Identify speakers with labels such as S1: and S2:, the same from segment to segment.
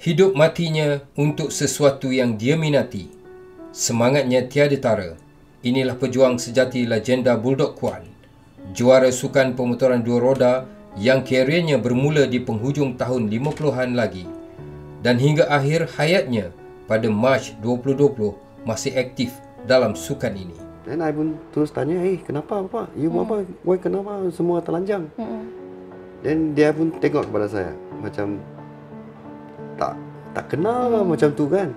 S1: Hidup matinya untuk sesuatu yang dia minati. Semangatnya tiada tara. Inilah pejuang sejati legenda Bulldog Kuan, juara sukan pemotoran dua roda yang keriernya bermula di penghujung tahun 50-an lagi dan hingga akhir hayatnya pada Mac 2020 masih aktif dalam sukan ini.
S2: Dan I pun terus tanya, kenapa Bapak? Bapak, why kenapa semua telanjang? Dan dia pun tengok kepada saya macam tak kenal lah macam tu kan.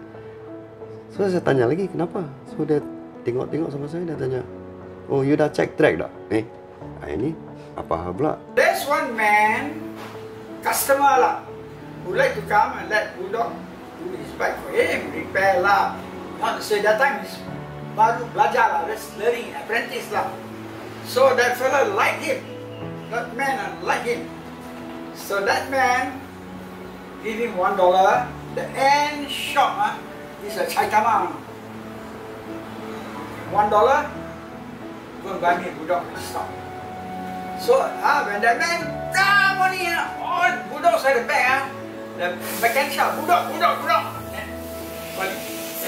S2: So saya tanya lagi kenapa. So dia tengok sama saya, dia tanya, oh you dah check track dah? Ini apa pula?
S3: There's one man, customer lah, who like to come and let Bulldog do his bike for him, repair lah. Not to say that time is baru belajar lah, just learning, apprentice lah. So that fella like him, that man like him. So that man give him $1. The end shop is a Chaitama. $1, go and buy me a Bulldog and stop. So when that man money, all Bulldogs at the back, the back-end shop, Bulldog. Then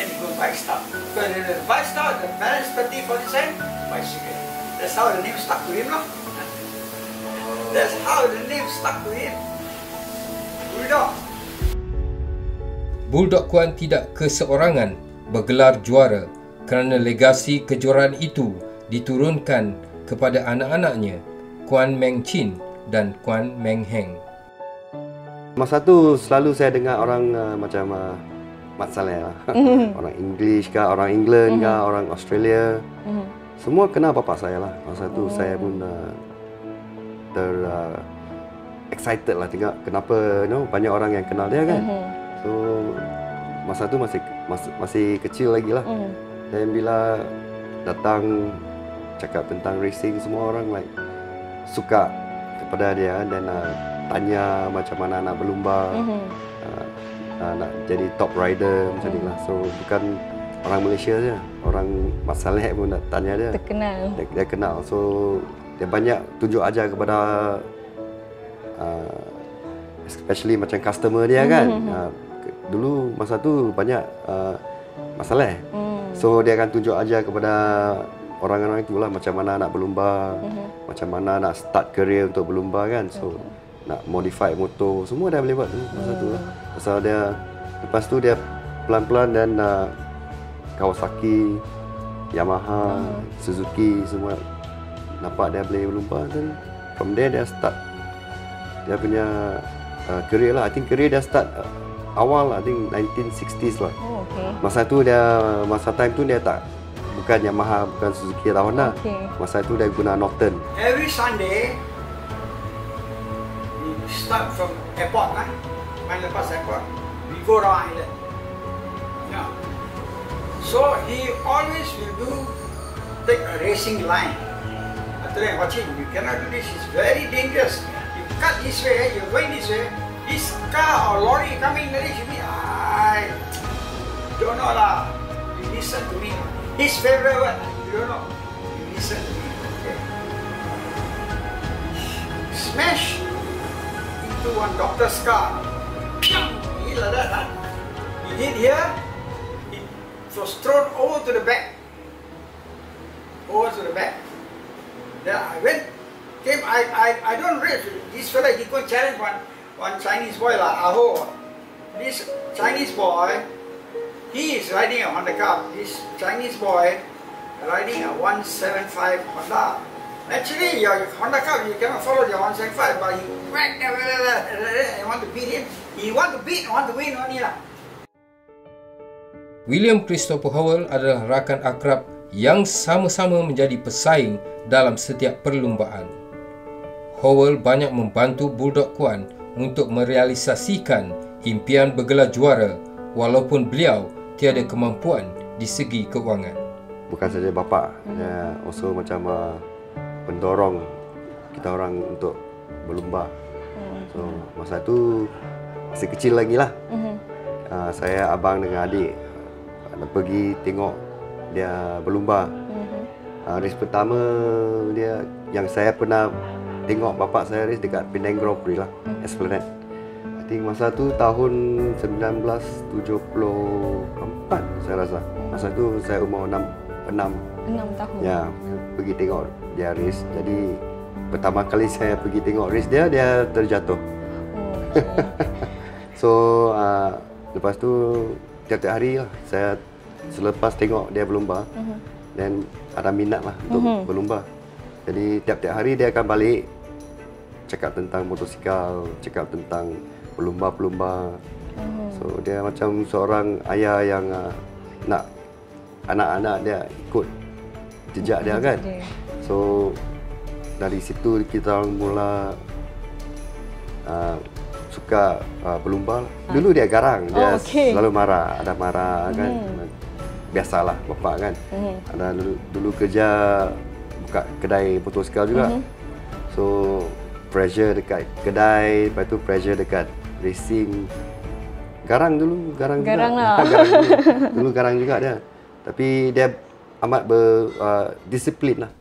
S3: you go buy stuff. Because in the buy stuff, the balance 30-40 cents, buy cigarette. That's how the name stuck to him lah. That's how the name stuck to him. Bulldog.
S1: Bulldog Kuan tidak keseorangan bergelar juara kerana legasi kejuaraan itu diturunkan kepada anak-anaknya, Kuan Meng Chin dan Kuan Meng Heng.
S2: Masa tu selalu saya dengar orang macam Mat Saleh lah. Orang English kah, orang England kah, orang Australia. Semua kenal bapa saya lah. Masa tu saya pun excited lah tengok kenapa banyak orang yang kenal dia kan. So masa tu masih kecil lagi lah. Dan bila datang cakap tentang racing, semua orang suka kepada dia dan tanya macam mana nak berlumba, nak jadi top rider macam ni lah. So bukan orang Malaysia saja, orang Mat Saleh pun nak tanya dia.
S4: Terkenal.
S2: Dia kenal. So dia banyak tunjuk ajar kepada especially macam customer dia kan. Dulu masa tu banyak masalah. So dia akan tunjuk ajar kepada orang-orang itulah macam mana nak berlumba, macam mana nak start career untuk berlumba kan. So nak modify motor, semua dia boleh buat tu masa tu lah. Pasal dia lepas tu dia pelan-pelan dan Kawasaki, Yamaha, Suzuki semua nampak dia boleh berlumba dan from there dia start dia punya career lah. I think career dia start awal I think 1960s lah. Masa tu masa time tu dia bukan Yamaha, bukan Suzuki atau Honda. Masa tu dia guna Norton.
S3: Every Sunday we start from airport main lepas airport, we go around island. Yeah. So he always will take a racing line. After that, watching, you cannot do this, it's very dangerous. You cut this way, you're going this way, this car or lorry coming very heavy. I don't know lah. You listen to me. His favorite word, you don't know. You listen to me. Okay. Smash into one doctor's car. He like that. He did here. It was thrown over to the back. Over to the back. Then I went. I don't read this fella. He could challenge one Chinese boy lah, Aho. This Chinese boy, he is riding a Honda car. This Chinese boy riding a 175 Honda. Actually, your Honda car, you cannot follow your 175, but he whacked and want to beat him. He want to win only lah.
S1: William Christopher Howell adalah rakan akrab yang sama-sama menjadi pesaing dalam setiap perlumbaan. Howell banyak membantu Bulldog Kuan untuk merealisasikan impian bergelar juara walaupun beliau tiada kemampuan di segi kewangan.
S2: Bukan saja bapa, dia also macam pendorong kita orang untuk berlumba. So masa tu masih kecil lagi lah. Saya, abang dengan adik pergi tengok dia berlumba. Race pertama dia yang saya pernah tengok bapak saya race dekat Penang Grand Prix lah, Esplanade. I think masa tu tahun 1974 saya rasa. Masa tu saya umur 6
S4: tahun.
S2: Ya, pergi tengok dia race. Jadi pertama kali saya pergi tengok race dia terjatuh.
S4: Okay.
S2: So lepas tu tiap-tiap hari lah saya selepas tengok dia berlumba, dan ada minat lah untuk berlumba. Jadi tiap-tiap hari dia akan balik cakap tentang motosikal, cakap tentang pelumba-pelumba. So dia macam seorang ayah yang nak anak-anak dia ikut jejak dia kan. So dari situ kita mula suka berlumba. Dulu dia garang, dia selalu marah, ada marah kan. Biasalah bapak kan. Ada dulu kerja buka kedai motosikal juga. So pressure dekat kedai, lepas tu pressure dekat racing. Garang dulu, garang juga.
S4: Lah.
S2: Dulu garang juga dia. Tapi dia amat berdisiplin lah.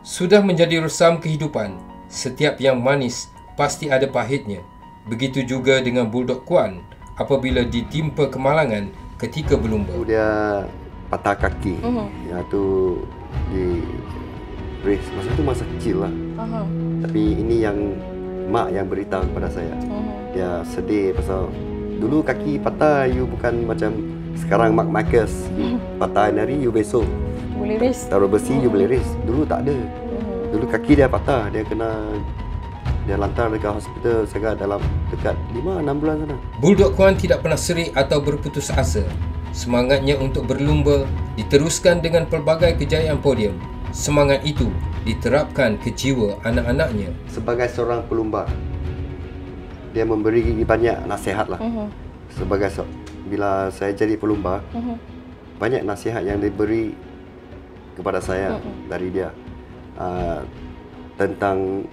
S1: Sudah menjadi resam kehidupan, setiap yang manis pasti ada pahitnya. Begitu juga dengan Bulldog Kuan apabila ditimpa kemalangan ketika berlumba.
S2: Dia patah kaki. Yang tu di race. Masa tu masa kecil lah. Tapi ini yang mak yang beritahu kepada saya. Dia sedih pasal dulu kaki patah, you bukan macam sekarang Mark Marcus. Patah hari, you besok
S4: boleh race.
S2: Taruh besi, you boleh race. Dulu tak ada. Dulu kaki dia patah, dia lantar dekat hospital dekat 5-6 bulan sana.
S1: Bulldog Kuan tidak pernah serik atau berputus asa. Semangatnya untuk berlumba diteruskan dengan pelbagai kejayaan podium. Semangat itu diterapkan ke jiwa anak-anaknya.
S2: Sebagai seorang pelumba, dia memberi banyak nasihat lah. Bila saya jadi pelumba, banyak nasihat yang diberi kepada saya dari dia tentang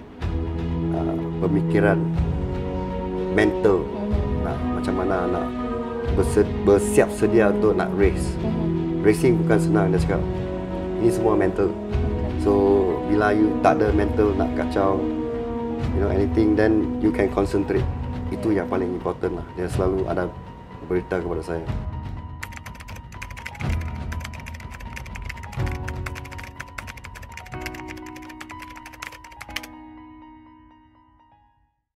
S2: pemikiran mental, macam mana nak bersiap sedia untuk nak race. Racing bukan senang, dia cakap. Ini semua mental. So bila you tak ada mental nak kacau anything, then you can concentrate. Itu yang paling important lah. Dia selalu ada beritahu kepada saya.